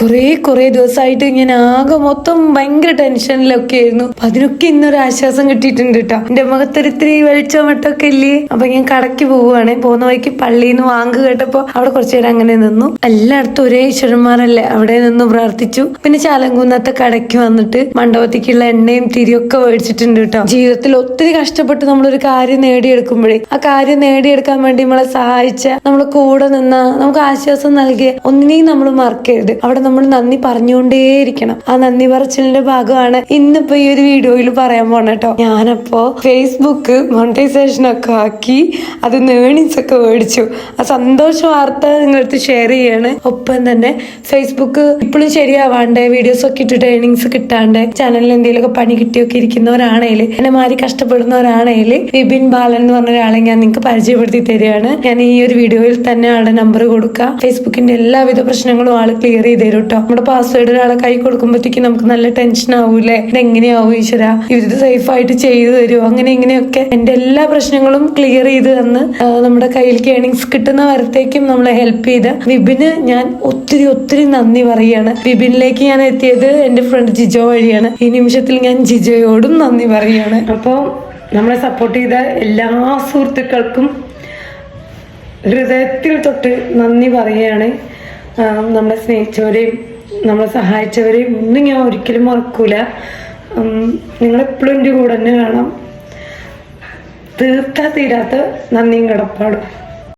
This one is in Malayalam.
കുറേ ദിവസമായിട്ട് ഇങ്ങനെ ആകെ മൊത്തം ഭയങ്കര ടെൻഷനിലൊക്കെ ആയിരുന്നു. അപ്പൊ അതിനൊക്കെ ഇന്നൊരു ആശ്വാസം കിട്ടിയിട്ടുണ്ട് കേട്ടോ. എന്റെ മുഖത്തൊരിത്തിരി വെളിച്ചോ മട്ടൊക്കെ ഇല്ലേ. അപ്പൊ ഞാൻ കടയ്ക്ക് പോവുകയാണ്. പോകുന്ന വഴിക്ക് പള്ളിയിൽ നിന്ന് വാങ്ക് കേട്ടപ്പോ അവിടെ കുറച്ചു നേരം അങ്ങനെ നിന്നു. എല്ലായിടത്തും ഒരേ ഈശ്വരന്മാരല്ലേ, അവിടെ നിന്ന് പ്രാർത്ഥിച്ചു. പിന്നെ ചാലങ്കുന്നത്തെ കടയ്ക്ക് വന്നിട്ട് മണ്ഡപത്തിക്കുള്ള എണ്ണയും തിരിയൊക്കെ മേടിച്ചിട്ടുണ്ട് കേട്ടോ. ജീവിതത്തിൽ ഒത്തിരി കഷ്ടപ്പെട്ട് നമ്മളൊരു കാര്യം നേടിയെടുക്കുമ്പോഴേ ആ കാര്യം നേടിയെടുക്കാൻ വേണ്ടി നമ്മളെ സഹായിച്ച, നമ്മളെ കൂടെ നിന്ന, നമുക്ക് ആശ്വാസം നൽകിയ ഒന്നിനെയും നമ്മൾ മറക്കരുത്. അവിടെ നമ്മൾ നന്ദി പറഞ്ഞുകൊണ്ടേയിരിക്കണം. ആ നന്ദി പറച്ചിലിന്റെ ഭാഗമാണ് ഇന്നിപ്പോ ഈ ഒരു വീഡിയോയിൽ പറയാൻ പോണ കേട്ടോ. ഞാനപ്പോ ഫേസ്ബുക്ക് മോണിറ്റൈസേഷൻ ഒക്കെ ആക്കി അത് ഏണിങ്സ് ഒക്കെ മേടിച്ചു. ആ സന്തോഷ വാർത്ത നിങ്ങളടുത്ത് ഷെയർ ചെയ്യാണ്. ഒപ്പം തന്നെ ഫേസ്ബുക്ക് ഇപ്പോഴും ശരിയാവാണ്ട് വീഡിയോസ് ഒക്കെ ഇട്ടിട്ട് ഏണിങ്സ് കിട്ടാണ്ട് ചാനലിൽ എന്തെങ്കിലുമൊക്കെ പണി കിട്ടിയൊക്കെ ഇരിക്കുന്നവരാണേല്, എന്നെ മാറി കഷ്ടപ്പെടുന്നവരാണേല് വിപിൻ ബാലൻ എന്ന് പറഞ്ഞ ഒരാളെ ഞാൻ നിങ്ങൾക്ക് പരിചയപ്പെടുത്തി തരികയാണ്. ഞാൻ ഈ ഒരു വീഡിയോയിൽ തന്നെ ആളുടെ നമ്പർ കൊടുക്കാം. ഫേസ്ബുക്കിന്റെ എല്ലാവിധ പ്രശ്നങ്ങളും ആള് ക്ലിയർ ചെയ്ത് തരും കേട്ടോ. നമ്മുടെ പാസ്വേഡ് ഒരാളെ കൈ കൊടുക്കുമ്പോഴത്തേക്ക് നമുക്ക് നല്ല ടെൻഷൻ ആവൂലേ, ഇതെങ്ങനെയാവും ഈശ്വര, ഇത് സേഫ് ആയിട്ട് ചെയ്തു തരുമോ, അങ്ങനെ ഇങ്ങനെയൊക്കെ എന്റെ എല്ലാ പ്രശ്നങ്ങളും ക്ലിയർ ചെയ്ത് തന്ന് നമ്മുടെ കയ്യിലേക്ക് ഏണിങ്സ് കിട്ടുന്ന വരത്തേക്കും നമ്മളെ ഹെൽപ്പ് ചെയ്ത വിപിന് ഞാൻ ഒത്തിരി നന്ദി പറയുകയാണ്. വിപിനിലേക്ക് ഞാൻ എത്തിയത് എന്റെ ഫ്രണ്ട് ജിജോ വഴിയാണ്. ഈ നിമിഷത്തിൽ ഞാൻ ജിജോയോടും നന്ദി പറയുകയാണ്. അപ്പോൾ നമ്മളെ സപ്പോർട്ട് ചെയ്ത എല്ലാ സുഹൃത്തുക്കൾക്കും ഹൃദയത്തിൽ തൊട്ട് നന്ദി പറയുകയാണ്. നമ്മളെ സ്നേഹിച്ചവരെയും നമ്മളെ സഹായിച്ചവരെയും ഒന്നും ഞാൻ ഒരിക്കലും മറക്കൂല. നിങ്ങളെപ്പോഴും എൻ്റെ കൂടെ തന്നെ വേണം. തീർത്താ തീരാത്ത നന്ദിയും കടപ്പാടും.